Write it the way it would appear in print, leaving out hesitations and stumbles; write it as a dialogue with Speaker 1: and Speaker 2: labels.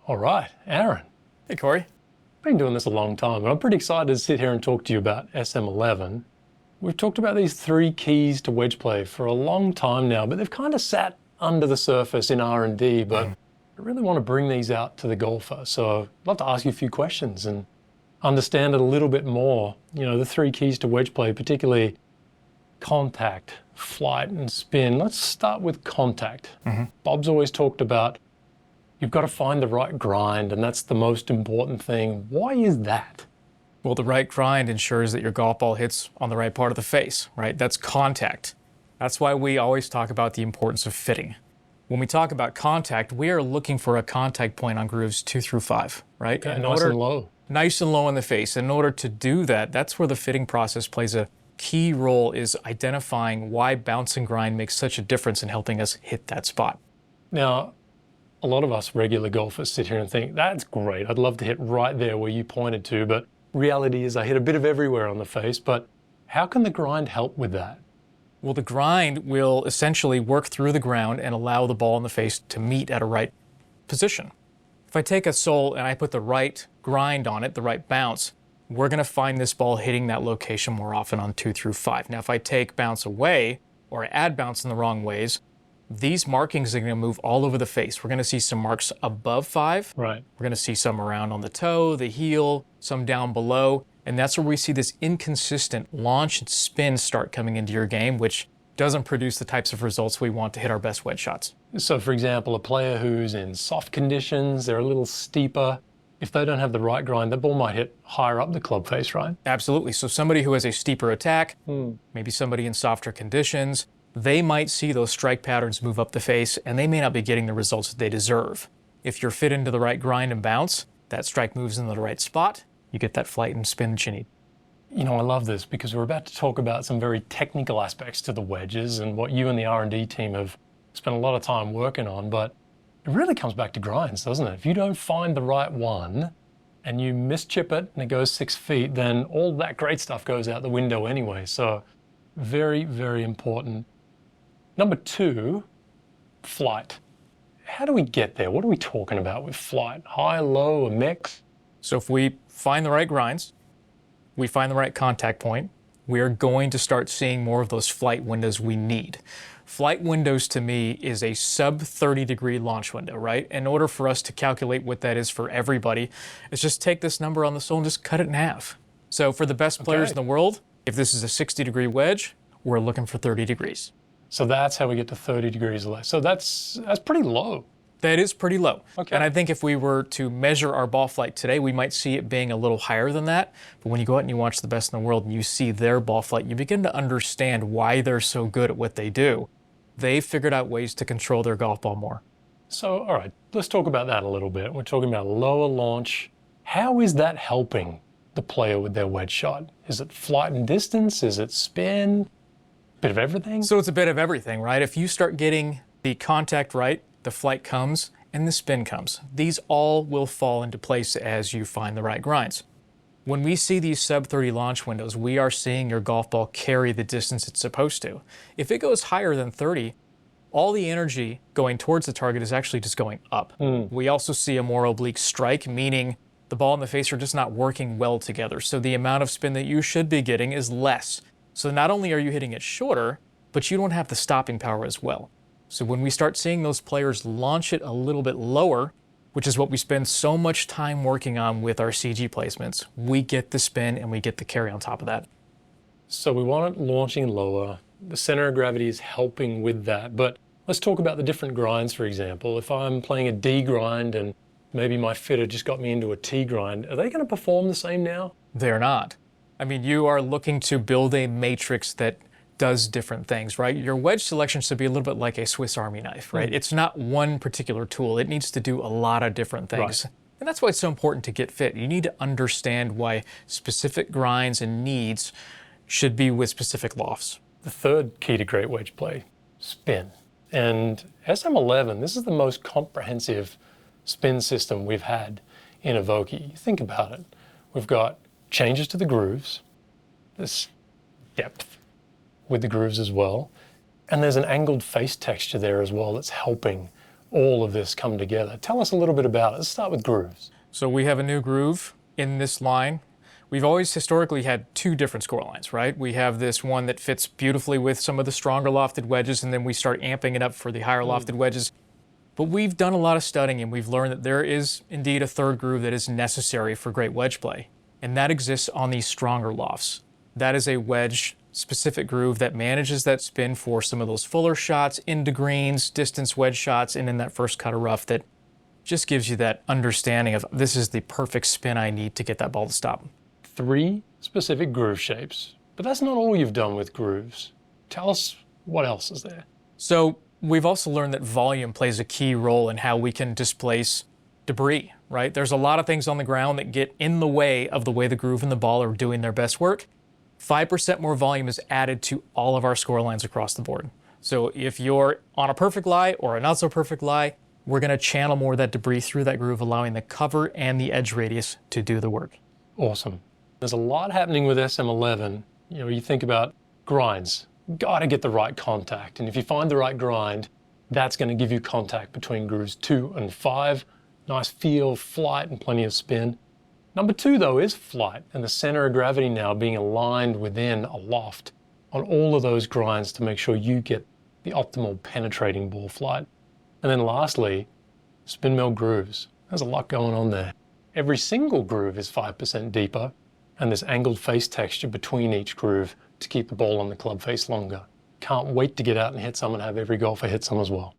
Speaker 1: All right, Aaron.
Speaker 2: Hey, Corey.
Speaker 1: Been doing this a long time, and I'm pretty excited to sit here and talk to you about SM11. We've talked about these 3 keys to wedge play for a long time now, but they've kind of sat under the surface in R&D, but I really want to bring these out to the golfer. So I'd love to ask you a few questions and understand it a little bit more. You know, the 3 keys to wedge play, particularly contact, flight, and spin. Let's start with contact. Bob's always talked about you've got to find the right grind, and that's the most important thing. Why is that?
Speaker 2: Well, the right grind ensures that your golf ball hits on the right part of the face, right? That's contact. That's why we always talk about the importance of fitting. When we talk about contact, we are looking for a contact point on grooves 2 through 5, right?
Speaker 1: Okay, nice and low.
Speaker 2: Nice and low in the face. In order to do that, that's where the fitting process plays a key role, is identifying why bounce and grind makes such a difference in helping us hit that spot.
Speaker 1: Now, a lot of us regular golfers sit here and think, that's great, I'd love to hit right there where you pointed to, but reality is I hit a bit of everywhere on the face. But how can the grind help with that?
Speaker 2: Well, the grind will essentially work through the ground and allow the ball in the face to meet at a right position. If I take a sole and I put the right grind on it, the right bounce, we're going to find this ball hitting that location more often on 2 through 5. Now, if I take bounce away or add bounce in the wrong ways, these markings are going to move all over the face. We're going to see some marks above 5.
Speaker 1: Right.
Speaker 2: We're going to see some around on the toe, the heel, some down below. And that's where we see this inconsistent launch and spin start coming into your game, which doesn't produce the types of results we want to hit our best wedge shots.
Speaker 1: So for example, a player who's in soft conditions, they're a little steeper. If they don't have the right grind, the ball might hit higher up the club face, right?
Speaker 2: Absolutely. So somebody who has a steeper attack, maybe somebody in softer conditions, they might see those strike patterns move up the face, and they may not be getting the results that they deserve. If you're fit into the right grind and bounce, that strike moves in the right spot, you get that flight and spin that you need.
Speaker 1: You know, I love this because we're about to talk about some very technical aspects to the wedges and what you and the R&D team have spent a lot of time working on, but it really comes back to grinds, doesn't it? If you don't find the right one and you mischip it and it goes 6 feet, then all that great stuff goes out the window anyway. So very, very important. Number 2, flight. How do we get there? What are we talking about with flight? High, low, a mix?
Speaker 2: So if we find the right grinds, we find the right contact point, we are going to start seeing more of those flight windows we need. Flight windows to me is a sub 30-degree launch window, right? In order for us to calculate what that is for everybody, is just take this number on the sole and just cut it in half. So for the best players in the world, if this is a 60-degree wedge, we're looking for 30 degrees.
Speaker 1: So that's how we get to 30 degrees or less. So that's pretty low.
Speaker 2: That is pretty low.
Speaker 1: Okay.
Speaker 2: And I think if we were to measure our ball flight today, we might see it being a little higher than that. But when you go out and you watch the best in the world and you see their ball flight, you begin to understand why they're so good at what they do. They've figured out ways to control their golf ball more.
Speaker 1: So, all right, let's talk about that a little bit. We're talking about lower launch. How is that helping the player with their wedge shot? Is it flight and distance? Is it spin? Bit of everything?
Speaker 2: So it's a bit of everything, right? If you start getting the contact right, the flight comes and the spin comes. These all will fall into place as you find the right grinds. When we see these sub 30 launch windows, we are seeing your golf ball carry the distance it's supposed to. If it goes higher than 30, all the energy going towards the target is actually just going up. We also see a more oblique strike, meaning the ball and the face are just not working well together. So the amount of spin that you should be getting is less. So not only are you hitting it shorter, but you don't have the stopping power as well. So when we start seeing those players launch it a little bit lower, which is what we spend so much time working on with our CG placements, we get the spin and we get the carry on top of that.
Speaker 1: So we want it launching lower. The center of gravity is helping with that. But let's talk about the different grinds, for example. If I'm playing a D grind and maybe my fitter just got me into a T grind, are they going to perform the same now?
Speaker 2: They're not. I mean, you are looking to build a matrix that does different things, right? Your wedge selection should be a little bit like a Swiss Army knife, right? It's not one particular tool. It needs to do a lot of different things.
Speaker 1: Right.
Speaker 2: And that's why it's so important to get fit. You need to understand why specific grinds and needs should be with specific lofts.
Speaker 1: The third key to great wedge play, spin. And SM11, this is the most comprehensive spin system we've had in a Vokey. Think about it. We've got changes to the grooves, this depth with the grooves as well, and there's an angled face texture there as well that's helping all of this come together. Tell us a little bit about it. Let's start with grooves.
Speaker 2: So we have a new groove in this line. We've always historically had two different score lines, right? We have this one that fits beautifully with some of the stronger lofted wedges, and then we start amping it up for the higher lofted wedges. But we've done a lot of studying, and we've learned that there is indeed a third groove that is necessary for great wedge play, and that exists on these stronger lofts. That is a wedge-specific groove that manages that spin for some of those fuller shots, into greens, distance wedge shots, and in that first cut of rough that just gives you that understanding of this is the perfect spin I need to get that ball to stop.
Speaker 1: 3 specific groove shapes, but that's not all you've done with grooves. Tell us what else is there.
Speaker 2: So we've also learned that volume plays a key role in how we can displace debris, right? There's a lot of things on the ground that get in the way of the way the groove and the ball are doing their best work. 5% more volume is added to all of our score lines across the board. So if you're on a perfect lie or a not so perfect lie, we're going to channel more of that debris through that groove, allowing the cover and the edge radius to do the work.
Speaker 1: Awesome. There's a lot happening with SM11. You know, you think about grinds. Got to get the right contact. And if you find the right grind, that's going to give you contact between grooves 2 and 5. Nice feel, flight, and plenty of spin. Number 2, though, is flight, and the center of gravity now being aligned within a loft on all of those grinds to make sure you get the optimal penetrating ball flight. And then lastly, spin mill grooves. There's a lot going on there. Every single groove is 5% deeper, and this angled face texture between each groove to keep the ball on the club face longer. Can't wait to get out and hit some and have every golfer hit some as well.